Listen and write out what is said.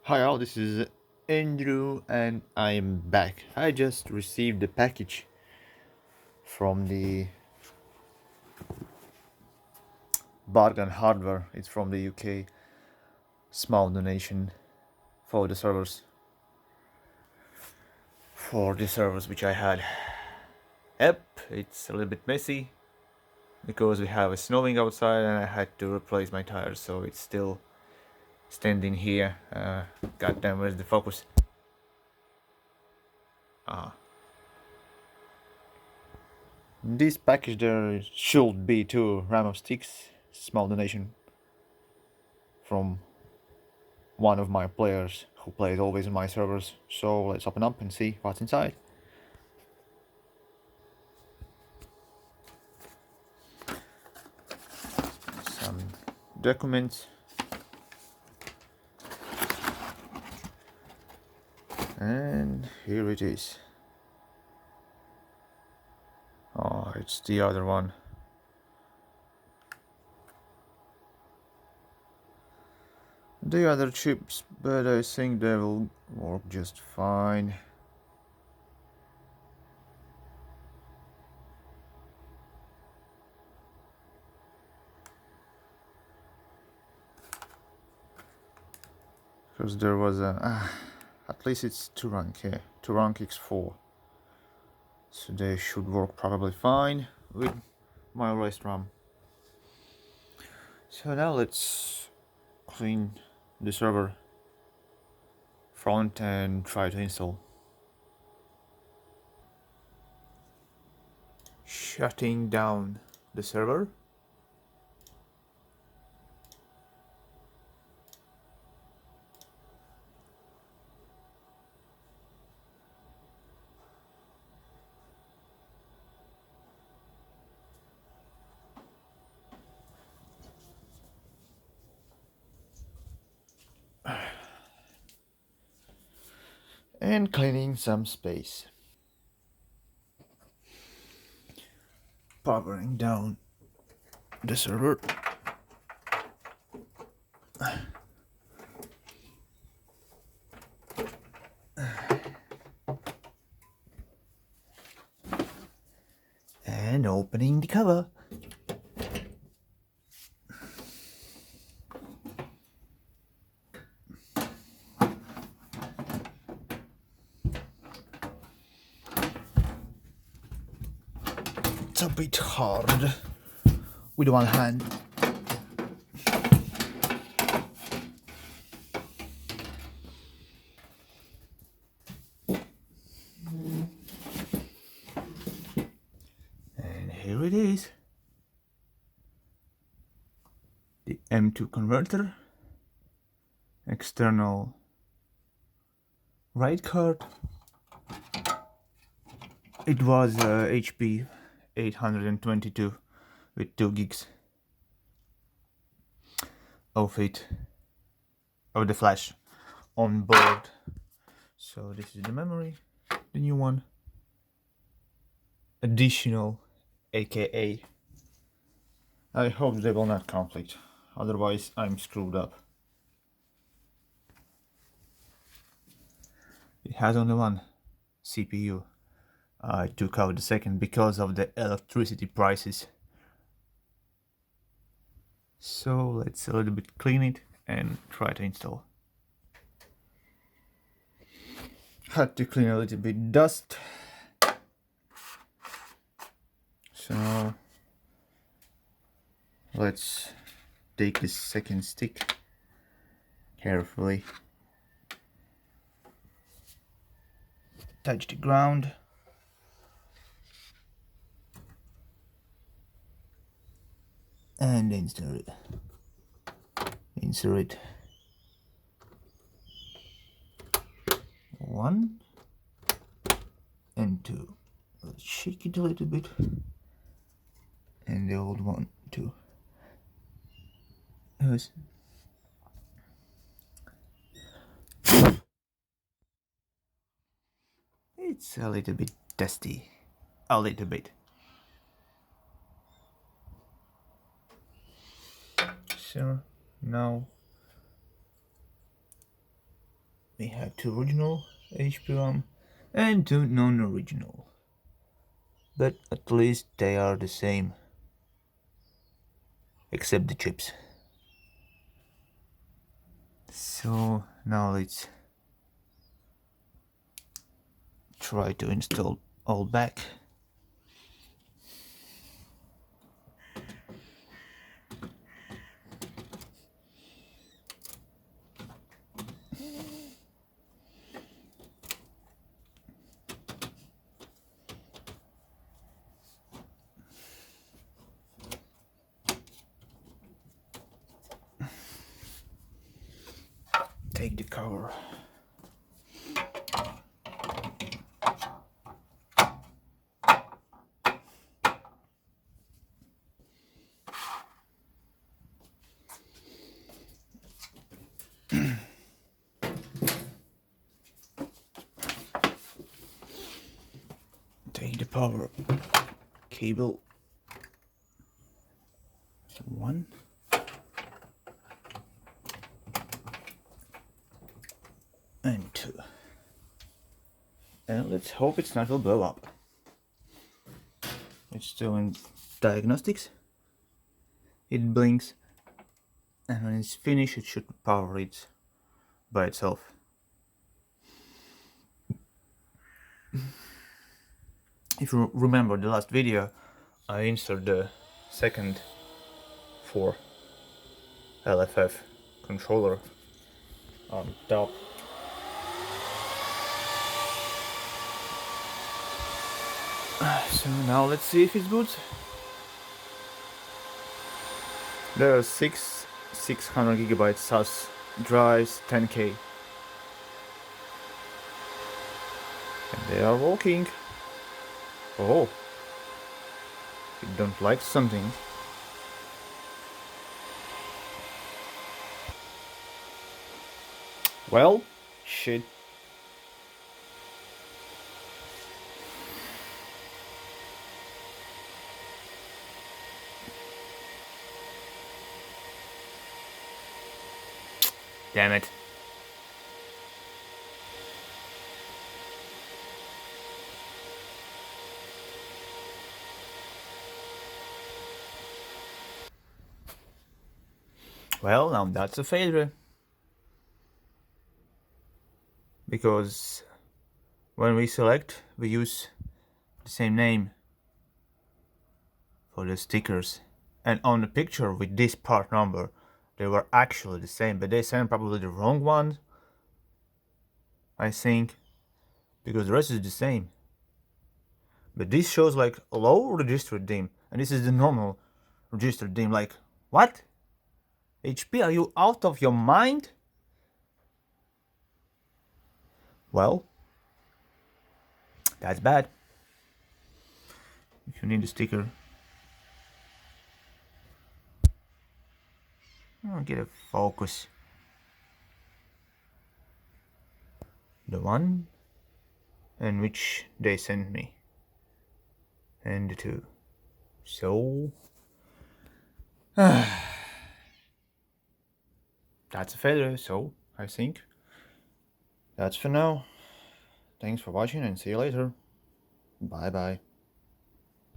Hi all, this is Andrew and I am back. I just received a package from the Bargain Hardware. It's from the UK. Small donation for the servers. For the servers which I had. Yep, it's a little bit messy because we have a snowing outside and I had to replace my tires, so it's still standing here. Goddamn, where's the focus? Ah. This package there should be 2 RAM sticks. Small donation from one of my players who plays always in my servers. So let's open up and see what's inside. Some documents. And here it is. Oh, it's the other one. The other chips, but I think they will work just fine. Because there was a... at least it's 2 rank here. 2 rank X4. So they should work probably fine with my rest RAM. So now let's clean the server front and try to install. Shutting down the server. And cleaning some space. Powering down the server. And opening the cover. It's a bit hard with one hand. And here it is. The M2 converter. External RAID card. It was HP 822 with 2 gigs of the flash on board. So this is the memory, the new one. Additional, aka. I hope they will not conflict, otherwise I'm screwed up. It has only one CPU. I took out the second because of the electricity prices. So let's a little bit clean it and try to install. Had to clean a little bit dust. So let's take this second stick carefully. Touch the ground. And insert it. Insert it. 1 and 2. Let's shake it a little bit. And the old one too. Yes. It's a little bit dusty. A little bit. So now We have two original HP RAM and two non-original, but at least they are the same, except the chips. So now let's try to install all back. Take the cover. Take the power cable. One. And two. And let's hope it's not will blow up. It's still in diagnostics. It blinks, and when it's finished it should power it by itself. If you remember the last video, I inserted the second 4 LFF controller on top. So now let's see if it boots. There are 600 GB SAS drives, 10K, and they are working. Oh, you don't like something. Well, shit. Damn it. Well, now that's a failure. Because when we select, we use the same name for the stickers. And on the picture with this part number, they were actually the same, but they sent probably the wrong one, I think, because the rest is the same. But this shows like a low registered DIMM, and this is the normal registered DIMM. Like, what? HP, are you out of your mind? Well, that's bad. If you need a sticker, I'll get a focus. The one and which they sent me, and the two. So that's a failure. So I think that's for now. Thanks for watching and see you later. Bye bye.